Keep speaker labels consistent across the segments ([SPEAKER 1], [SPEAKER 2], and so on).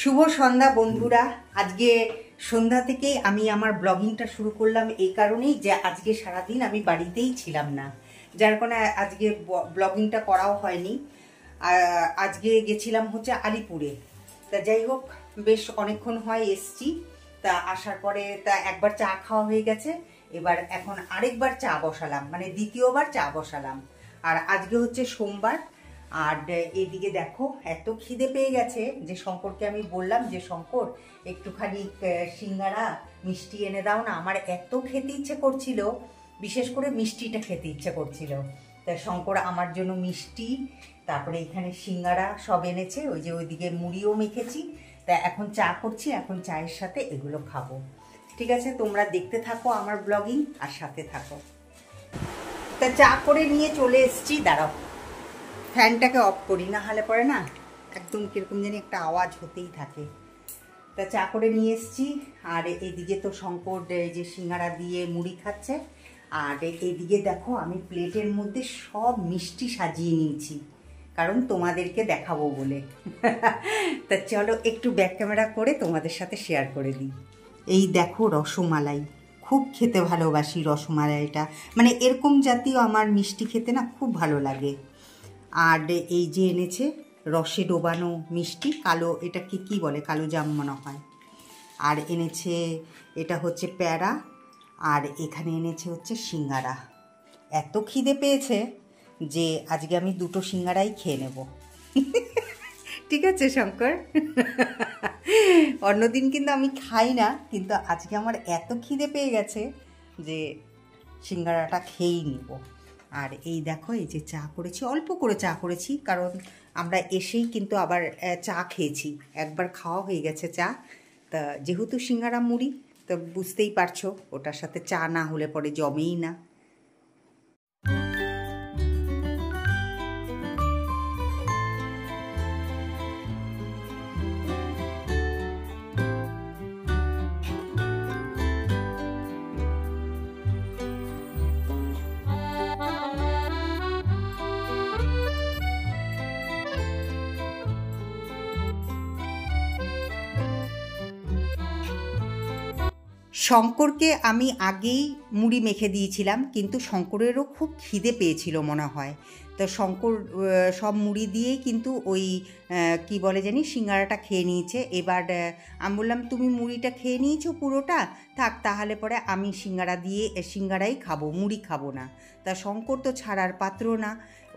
[SPEAKER 1] শুভ সন্ধ্যা বন্ধুরা। আজকে সন্ধ্যা থেকেই আমি আমার ব্লগিংটা শুরু করলাম এই কারণেই যে আজকে সারাদিন আমি বাড়িতেই ছিলাম না, যার কারণে আজকে ব্লগিংটা করাও হয়নি। আজকে গেছিলাম হচ্ছে আলিপুরে। তা যাই হোক, বেশ অনেকক্ষণ হয় এসছি। তা আসার পরে তা একবার চা খাওয়া হয়ে গেছে, এবার এখন আরেকবার চা বসালাম, মানে দ্বিতীয়বার চা বসালাম। আর আজকে হচ্ছে সোমবার। আর এদিকে দেখো, এত খিদে পেয়ে গেছে যে শঙ্করকে আমি বললাম যে শঙ্কর একটুখানি সিঙ্গারা মিষ্টি এনে দাও না, আমার এত খেতে ইচ্ছে করছিল, বিশেষ করে মিষ্টিটা খেতে ইচ্ছে করছিল। তা শঙ্কর আমার জন্য মিষ্টি, তারপরে এখানে সিঙ্গারা সব এনেছে, ওই যে ওইদিকে মুড়িও মেখেছি। তা এখন চা করছি, এখন চায়ের সাথে এগুলো খাবো। ঠিক আছে, তোমরা দেখতে থাকো আমার ব্লগিং আর সাথে থাকো। তা চা করে নিয়ে চলে এসছি, দাঁড়াও ফ্যানটাকে অফ করি, না হলে পরে না একদম কিরকম জানি একটা আওয়াজ হতেই থাকে। তা চা করে নিয়ে এসছি। আর এইদিকে তো শঙ্কর এই যে সিঙ্গারা দিয়ে মুড়ি খাচ্ছে। আর এইদিকে দেখো, আমি প্লেটের মধ্যে সব মিষ্টি সাজিয়ে নিয়েছি, কারণ তোমাদেরকে দেখাবো বলে। তা চলো একটু ব্যাক ক্যামেরা করে তোমাদের সাথে শেয়ার করে দিই। এই দেখো রসমালাই, খুব খেতে ভালোবাসি রসমালাইটা, মানে এরকম জাতীয় আমার মিষ্টি খেতে না খুব ভালো লাগে। আর এই যে এনেছে রসে ডোবানো মিষ্টি, কালো, এটা কি বলে, কালো জাম মনে হয়। আর এনেছে এটা হচ্ছে প্যারা, আর এখানে এনেছে হচ্ছে সিঙ্গারা। এত খিদে পেয়েছে যে আজকে আমি দুটো সিঙ্গারাই খেয়ে নেব। ঠিক আছে শঙ্কর? অন্যদিন কিন্তু আমি খাই না, কিন্তু আজকে আমার এত খিদে পেয়ে গেছে যে সিঙ্গারাটা খেয়েই নিব। আর এই দেখো, এই যে চা করেছি, অল্প করে চা করেছি, কারণ আমরা এসেই কিন্তু আবার চা খেয়েছি, একবার খাওয়া হয়ে গেছে চা। তা যেহেতু সিঙ্গারা মুড়ি, তো বুঝতেই পারছো ওটার সাথে চা না হলে পরে জমেই না। শঙ্করকে আমি আগেই মুড়ি মেখে দিয়েছিলাম, কিন্তু শঙ্করেরও খুব খিদে পেয়েছিল মনে হয়। তো শঙ্কর সব মুড়ি দিয়েই কিন্তু ওই কি বলে জানি সিঙ্গারাটা খেয়ে নিয়েছে। এবার আমি বললাম তুমি মুড়িটা খেয়ে নিয়েছো পুরোটা, থাক তাহলে পরে আমি সিঙ্গারাই খাবো, মুড়ি খাবো না। তা শঙ্কর তো ছাড়ার পাত্র না,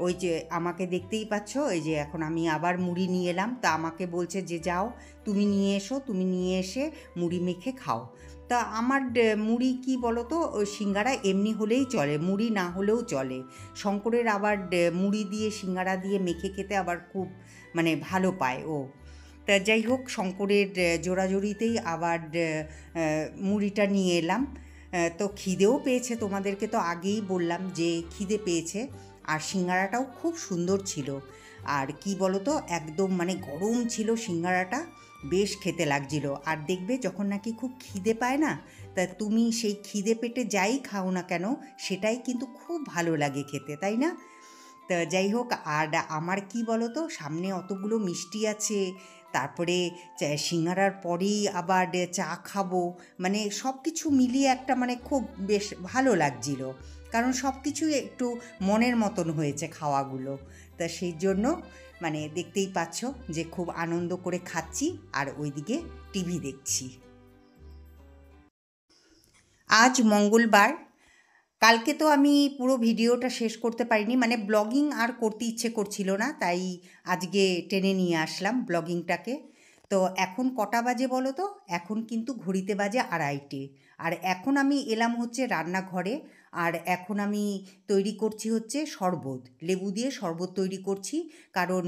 [SPEAKER 1] ওই যে আমাকে দেখতেই পাচ্ছ, এই যে এখন আমি আবার মুড়ি নিয়ে এলাম। তা আমাকে বলছে যে যাও তুমি নিয়ে এসো, তুমি নিয়ে এসে মুড়ি মেখে খাও। তা আমার মুড়ি কি বলো তো, সিঙ্গারা এমনি হলেই চলে, মুড়ি না হলেও চলে। শঙ্করের আবার মুড়ি দিয়ে সিঙ্গারা দিয়ে মেখে খেতে আবার খুব মানে ভালো পায় ও। তা যাই হোক, শঙ্করের জোড়াজোড়িতেই আবার মুড়িটা নিয়ে এলাম। তো খিদেও পেয়েছে, তোমাদেরকে তো আগেই বললাম যে খিদে পেয়েছে। আর সিঙ্গারাটাও খুব সুন্দর ছিল। আর কি বলো তো, একদম মানে গরম ছিল সিঙ্গারাটা, বেশ খেতে লাগছিল। আর দেখবে যখন নাকি খুব খিদে পায় না, তা তুমি সেই খিদে পেটে যাই খাও না কেন, সেটাই কিন্তু খুব ভালো লাগে খেতে, তাই না? তা যাই হোক, আর আমার কি বলো তো, সামনে অতগুলো মিষ্টি আছে, তারপরে সিঙ্গারার পরেই আবার চা খাবো, মানে সব কিছু মিলিয়ে একটা মানে খুব বেশ ভালো লাগছিল, কারণ সব কিছু একটু মনের মতন হয়েছে খাওয়াগুলো। তা সেই জন্য মানে দেখতেই পাচ্ছ যে খুব আনন্দ করে খাচ্ছি, আর ওইদিকে টিভি দেখছি। আজ মঙ্গলবার। কালকে তো আমি পুরো ভিডিওটা শেষ করতে পারিনি, মানে ব্লগিং আর করতে ইচ্ছে করছিল না, তাই আজকে টেনে নিয়ে আসলাম ব্লগিংটাকে। তো এখন কটা বাজে বলো তো? এখন কিন্তু ঘড়িতে বাজে 2:30। আর এখন আমি এলাম হচ্ছে রান্নাঘরে। আর এখন আমি তৈরি করছি হচ্ছে শরবত, লেবু দিয়ে শরবত তৈরি করছি, কারণ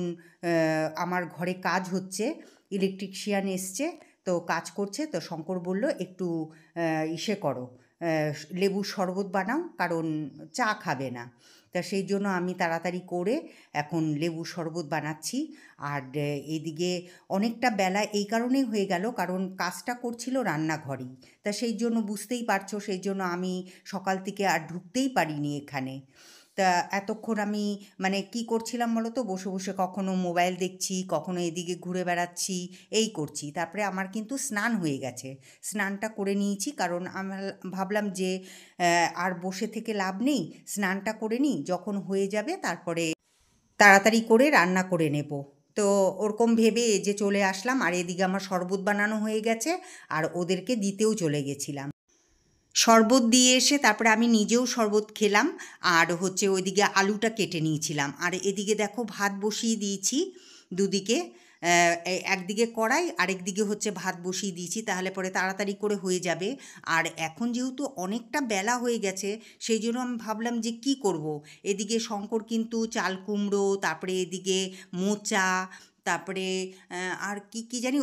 [SPEAKER 1] আমার ঘরে কাজ হচ্ছে, ইলেকট্রিশিয়ান এসছে, তো কাজ করছে। তো শঙ্কর বলল একটু ইসে করো, লেবুর শরবত বানাও, কারণ চা খাবে না। তা সেই জন্য আমি তাড়াতাড়ি করে এখন লেবুর শরবত বানাচ্ছি। আর এদিকে অনেকটা বেলা এই কারণেই হয়ে গেল, কারণ কাজটা করছিল রান্নাঘরেই। তা সেই জন্য বুঝতেই পারছো, সেই জন্য আমি সকাল থেকে আর ঢুকতেই পারিনি এখানে। তা এতক্ষণ আমি মানে কি করছিলাম বলো তো, বসে বসে কখনো মোবাইল দেখছি, কখনো এদিকে ঘুরে বেড়াচ্ছি, এই করছি। তারপরে আমার কিন্তু স্নান হয়ে গেছে, স্নানটা করে নিয়েছি, কারণ আমার ভাবলাম যে আর বসে থেকে লাভ নেই, স্নানটা করে নিই, যখন হয়ে যাবে তারপরে তাড়াতাড়ি করে রান্না করে নেব। তো ওরকম ভেবে যে চলে আসলাম, আর এদিকে আমার শরবত বানানো হয়ে গেছে, আর ওদেরকে দিতেও চলে গেছিলাম। শরবত দিয়ে এসে তারপরে আমি নিজেও শরবত খেলাম, আর হচ্ছে ওইদিকে আলুটা কেটে নিয়েছিলাম, আর এদিকে দেখো ভাত বসিয়ে দিয়েছি দুদিকে, একদিকে কড়াই আরেকদিকে হচ্ছে ভাত বসিয়ে দিয়েছি, তাহলে পরে তাড়াতাড়ি করে হয়ে যাবে। আর এখন যেহেতু অনেকটা বেলা হয়ে গেছে, সেই জন্য আমি ভাবলাম যে কি করব। এদিকে শঙ্কর কিন্তু চাল কুমড়ো, তারপরে এদিকে মোচা, তারপরে আর কি কি জানি,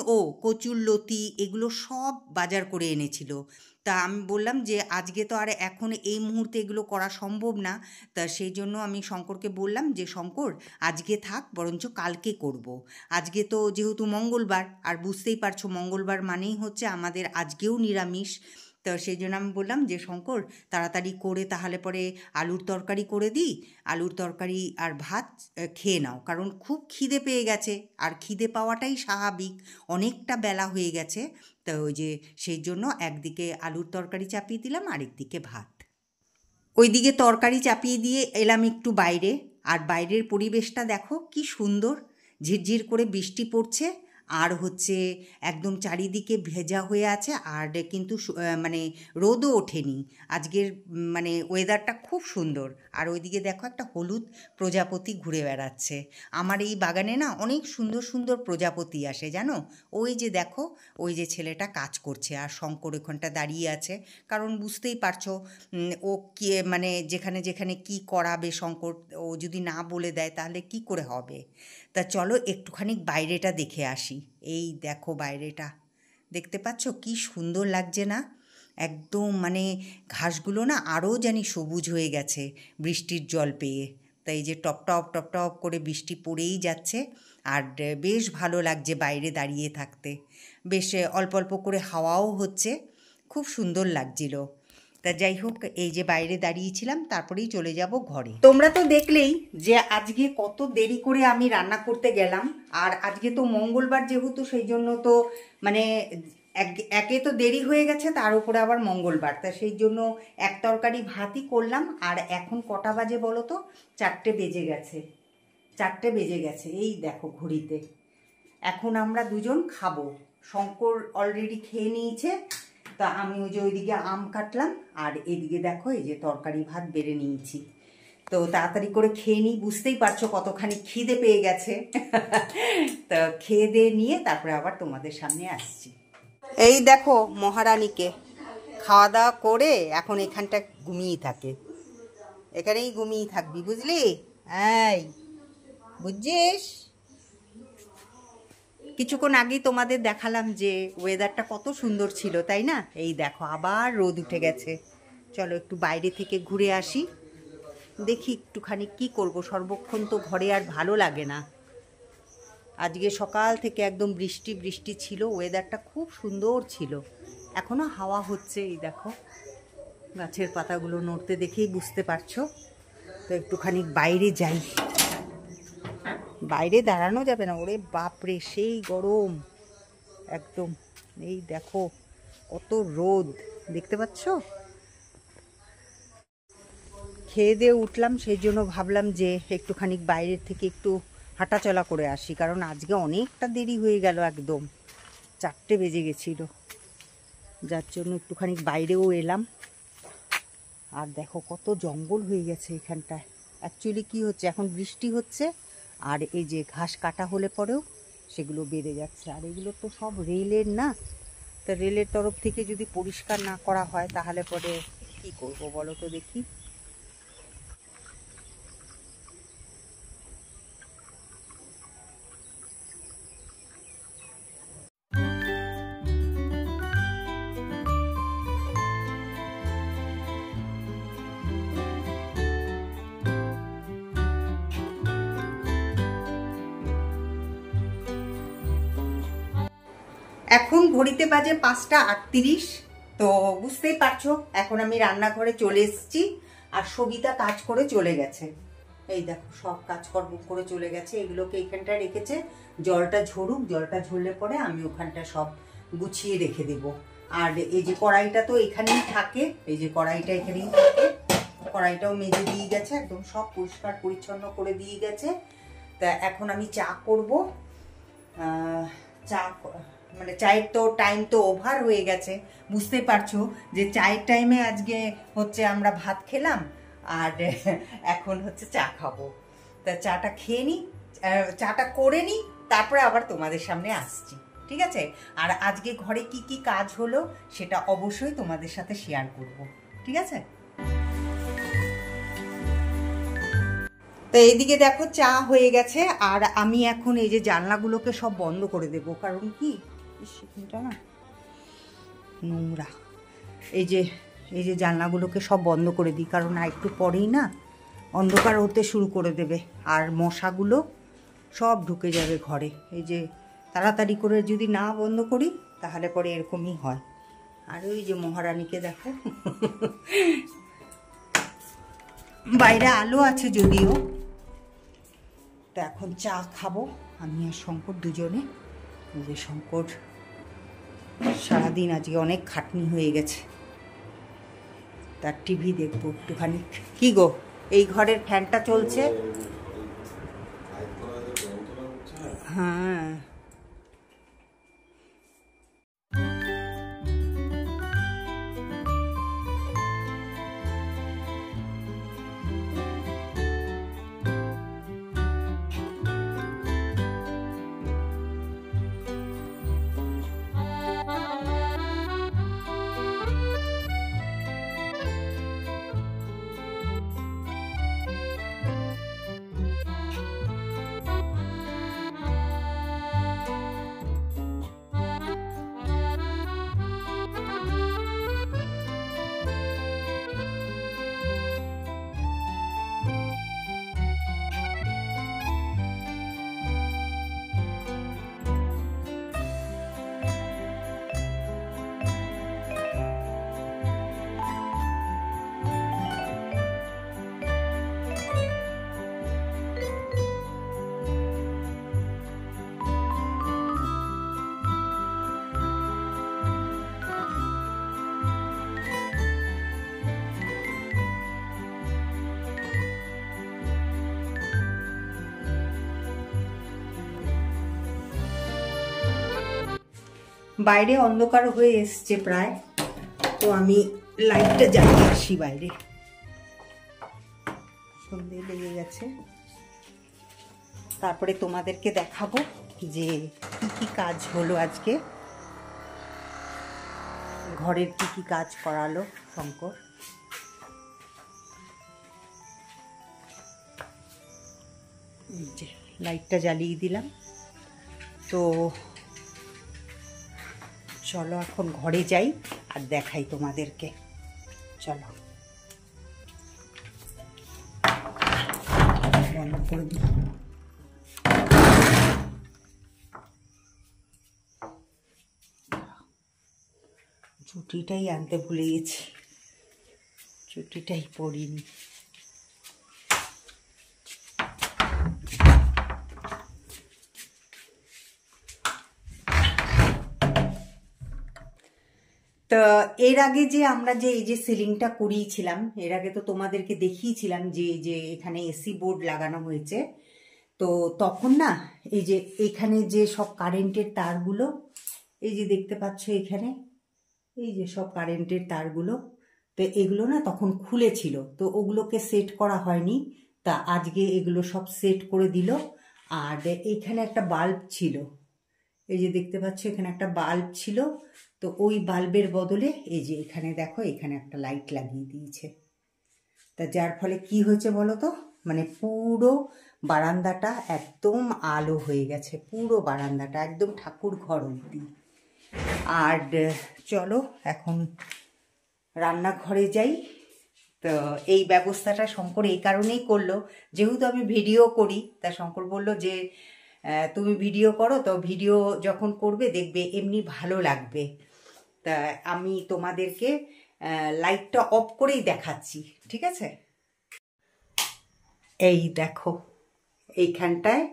[SPEAKER 1] কচুর লতি, এগুলো সব বাজার করে এনেছিল। তা আমি বললাম যে আজকে তো আর এখন এই মুহূর্তে এগুলো করা সম্ভব না, তা সেই জন্য আমি শঙ্করকে বললাম যে শঙ্কর আজকে থাক, বরঞ্চ কালকে করব। আজকে তো যেহেতু মঙ্গলবার, আর বুঝতেই পারছো মঙ্গলবার মানেই হচ্ছে আমাদের আজকেও নিরামিষ। তো সেই জন্য আমি বললাম যে শঙ্কর তাড়াতাড়ি করে তাহলে পরে আলুর তরকারি করে দিই, আলুর তরকারি আর ভাত খেয়ে নাও, কারণ খুব খিদে পেয়ে গেছে, আর খিদে পাওয়াটাই স্বাভাবিক, অনেকটা বেলা হয়ে গেছে। তো ওই যে সেই জন্য একদিকে আলুর তরকারি চাপিয়ে দিলাম, আরেকদিকে ভাত। ওইদিকে তরকারি চাপিয়ে দিয়ে এলাম একটু বাইরে, আর বাইরের পরিবেশটা দেখো কি সুন্দর, ঝিরঝির করে বৃষ্টি পড়ছে, আর হচ্ছে একদম চারিদিকে ভেজা হয়ে আছে, আর কিন্তু মানে রোদও ওঠেনি আজকের, মানে ওয়েদারটা খুব সুন্দর। আর ওইদিকে দেখো একটা হলুদ প্রজাপতি ঘুরে বেড়াচ্ছে। আমার এই বাগানে না অনেক সুন্দর সুন্দর প্রজাপতি আসে জানো। ওই যে দেখো, ওই যে ছেলেটা কাজ করছে, আর শঙ্কর ওখানটা দাঁড়িয়ে আছে, কারণ বুঝতেই পারছো ও কি মানে যেখানে যেখানে কি করাবে শঙ্কর, ও যদি না বলে দেয় তাহলে কি করে হবে। তা চলো একটুখানি বাইরেটা দেখে আসি। এই দেখো বাইরেটা, দেখতে পাচ্ছ কি সুন্দর লাগছে না, একদম মানে ঘাসগুলো না আরও জানি সবুজ হয়ে গেছে বৃষ্টির জল পেয়ে। তাই যে টপ টপ টপ টপ করে বৃষ্টি পড়েই যাচ্ছে, আর বেশ ভালো লাগছে বাইরে দাঁড়িয়ে থাকতে, বেশ অল্প অল্প করে হাওয়াও হচ্ছে, খুব সুন্দর লাগছিল। তা যাই হোক, এই যে বাইরে দাঁড়িয়েছিলাম, তারপরেই চলে যাব ঘরে। তোমরা তো দেখলেই যে আজকে কত দেরি করে আমি রান্না করতে গেলাম, আর আজকে তো মঙ্গলবার যেহেতু, সেই জন্য তো মানে একে তো দেরি হয়ে গেছে, তার উপরে আবার মঙ্গলবার, তা সেই জন্য এক তরকারি ভাতই করলাম। আর এখন কটা বাজে বলো তো? 4টে বেজে গেছে, 4টে বেজে গেছে, এই দেখো ঘড়িতে। এখন আমরা দুজন খাবো, শঙ্কর অলরেডি খেয়ে নিয়েছে, তা আমি ওই যে ওইদিকে আম কাটলাম, আর এদিকে দেখো এই যে তরকারি ভাত বেড়ে নিয়েছি। তো তাড়াতাড়ি করে খেয়ে নিই, বুঝতেই পারছো কতখানি খিদে পেয়ে গেছে। তো খেয়ে দিয়ে নিয়ে তারপরে আবার তোমাদের সামনে আসছি। এই দেখো মহারানীকে খাওয়া দাওয়া করে এখন এখানটা ঘুমিয়ে থাকে, এখানেই ঘুমিয়ে থাকবি বুঝলি, এই বুঝছিস। কিছুক্ষণ আগেই তোমাদের দেখালাম যে ওয়েদারটা কত সুন্দর ছিল, তাই না? এই দেখো আবার রোদ উঠে গেছে। চলো একটু বাইরে থেকে ঘুরে আসি, দেখি একটুখানি কি করব, সর্বক্ষণ তো ঘরে আর ভালো লাগে না। আজকে সকাল থেকে একদম বৃষ্টি বৃষ্টি ছিল, ওয়েদারটা খুব সুন্দর ছিল, এখনও হাওয়া হচ্ছে, এই দেখো গাছের পাতাগুলো নড়তে দেখেই বুঝতে পারছো। তো একটুখানি বাইরে যাই, বাইরে দাঁড়ানো যাবে না, ওরে বাপরে সেই গরম একদম। এই দেখো কত রোদ, দেখতে পাচ্ছ। খেয়ে দিয়ে উঠলাম, সেই জন্য ভাবলাম যে একটুখানি বাইরের থেকে একটু হাঁটাচলা করে আসি, কারণ আজকে অনেকটা দেরি হয়ে গেল, একদম 4টে বেজে গেছিল, যার জন্য একটুখানি বাইরেও এলাম। আর দেখো কত জঙ্গল হয়ে গেছে এখানটায়। অ্যাকচুয়ালি কি হচ্ছে, এখন বৃষ্টি হচ্ছে, আর এই যে ঘাস কাটা হলে পরেও সেগুলো বেড়ে যাচ্ছে, আর এগুলো তো সব রেলের না, তা রেলের তরফ থেকে যদি পরিষ্কার না করা হয় তাহলে পরে কি করব বলো তো দেখি। এখন ঘড়িতে বাজে 5টা 38। তো বুঝতেই পারছো এখন আমি রান্নাঘরে চলে এসেছি। আর সবিতা কাজ করে চলে গেছে, এই দেখো সব কাজকর্ম করে চলে গেছে। এগুলোকে এখানটা রেখেছে, জলটা ঝরুক, জলটা ঝরলে পরে আমি ওখানটা সব গুছিয়ে রেখে দেব। আর এই যে কড়াইটা তো এখানেই থাকে, এই যে কড়াইটা এখানেই থাকে, কড়াইটাও মেজে দিয়ে গেছে, একদম সব পরিষ্কার পরিচ্ছন্ন করে দিয়ে গেছে। তা এখন আমি চা করব। চা মানে চায়ের তো টাইম তো ওভার হয়ে গেছে, বুঝতে পারছো যে চায়ের টাইমে আজকে হচ্ছে আমরা ভাত খেলাম আর এখন হচ্ছে চা খাবো। তা চাটা খেয়ে নিই, চাটা করে নিই, তারপরে আবার তোমাদের সামনে আসছি, ঠিক আছে? আর আজকে ঘরে কি কি কাজ হলো সেটা অবশ্যই তোমাদের সাথে শেয়ার করব, ঠিক আছে? তো এইদিকে দেখো চা হয়ে গেছে, আর আমি এখন এই যে জানলাগুলোকে সব বন্ধ করে দেব, কারণ কি সেখানটা না নোংরা। এই যে জানলাগুলোকে সব বন্ধ করে দিই, কারণ আর একটু পরেই না অন্ধকার হতে শুরু করে দেবে, আর মশাগুলো সব ঢুকে যাবে ঘরে। এই যে তাড়াতাড়ি করে যদি না বন্ধ করি তাহলে পরে এরকমই হয়। আর ওই যে মহারানীকে দেখো বাইরে আলো আছে যদিও। তো এখন চা খাবো আমি আর শঙ্কর দুজনে। এই যে শঙ্কর সারাদিন আজকে অনেক খাটনি হয়ে গেছে, তার টিভি দেখবো একটুখানি। কি গো, এই ঘরের ফ্যানটা চলছে? হ্যাঁ, বাইরে অন্ধকার হয়ে এসছে প্রায়, তো আমি লাইটটা জ্বালিয়ে আসি বাইরে, সন্ধে লেগে গেছে। তারপরে তোমাদেরকে দেখাবো যে কি কি কাজ হলো আজকে, ঘরের কি কি কাজ করালো শঙ্কর। যে লাইটটা জ্বালিয়ে দিলাম। তো চলো এখন ঘরে যাই আর দেখাই তোমাদেরকে, চলো বন্ধ করে দিই। চুটিটাই আনতে ভুলে গেছি, চুটিটাই পরিনি। তো এর আগে যে আমরা যে এই যে সিলিংটা করিয়েছিলাম, এর আগে তো তোমাদেরকে দেখিয়েছিলাম যে এখানে এসি বোর্ড লাগানো হয়েছে। তো তখন না এই যে এখানে যে সব কারেন্টের তারগুলো, এই যে দেখতে পাচ্ছ এখানে এই যে সব কারেন্টের তারগুলো, তো এগুলো না তখন খুলেছিল, তো ওগুলোকে সেট করা হয়নি। তা আজকে এগুলো সব সেট করে দিল। আর এখানে একটা বাল্ব ছিল, এই যে দেখতে পাচ্ছ এখানে একটা বাল্ব ছিল, তো ওই বাল্বের বদলে এই যে এখানে দেখো এখানে একটা লাইট লাগিয়ে দিয়েছে। তা যার ফলে কি হয়েছে বলো তো, মানে পুরো বারান্দাটা একদম আলো হয়ে গেছে, পুরো বারান্দাটা একদম ঠাকুর ঘর অবধি। আর চলো এখন রান্নাঘরে যাই। তো এই ব্যবস্থাটা শঙ্কর এই কারণেই করলো, যেহেতু আমি ভিডিও করি, তা শঙ্কর বললো যে তুমি ভিডিও করো, তো ভিডিও যখন করবে দেখবে এমনি ভালো লাগবে। তা আমি তোমাদেরকে লাইটটা অফ করেই দেখাচ্ছি, ঠিক আছে? এই দেখো, এইখানটায়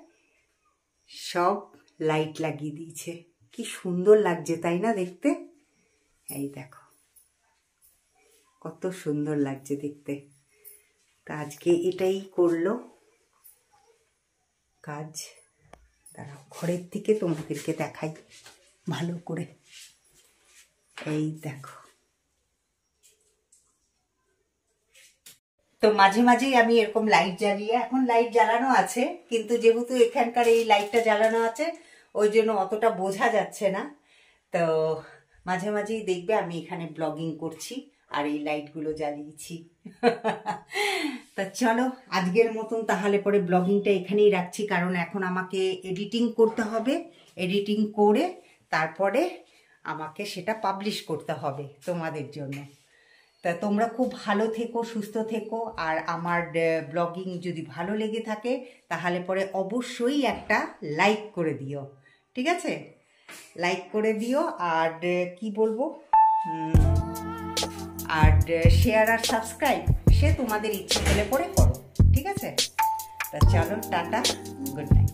[SPEAKER 1] সব লাইট লাগিয়ে দিয়েছে, কি সুন্দর লাগছে তাই না দেখতে? এই দেখো কত সুন্দর লাগছে দেখতে। তা আজকে এটাই করলো কাজ। দাঁড়াও, ঘরের থেকে তোমাদেরকে দেখাই ভালো করে। এই দেখো, তো মাঝে মাঝেই আমি এরকম লাইট জ্বালিয়ে, এখন লাইট জ্বালানো আছে কিন্তু যেহেতু এখানকার এই লাইটটা জ্বালানো আছে ওই জন্য অতটা বোঝা যাচ্ছে না। তো মাঝে মাঝেই দেখবে আমি এখানে ব্লগিং করছি আর এই লাইটগুলো জ্বালিয়েছি। তা চলো আজকের মতন তাহলে পরে ব্লগিংটা এখানেই রাখছি, কারণ এখন আমাকে এডিটিং করতে হবে। এডিটিং করে তারপরে আমাকে সেটা পাবলিশ করতে হবে তোমাদের জন্য। তা তোমরা খুব ভালো থেকো, সুস্থ থেকো, আর আমার ব্লগিং যদি ভালো লেগে থাকে তাহলে পরে অবশ্যই একটা লাইক করে দিও, ঠিক আছে? লাইক করে দিও, আর কি বলবো, আর শেয়ার আর সাবস্ক্রাইব সে তোমাদের ইচ্ছে হলে পরে করো, ঠিক আছে? তা চলো, টাটা, গুড নাইট।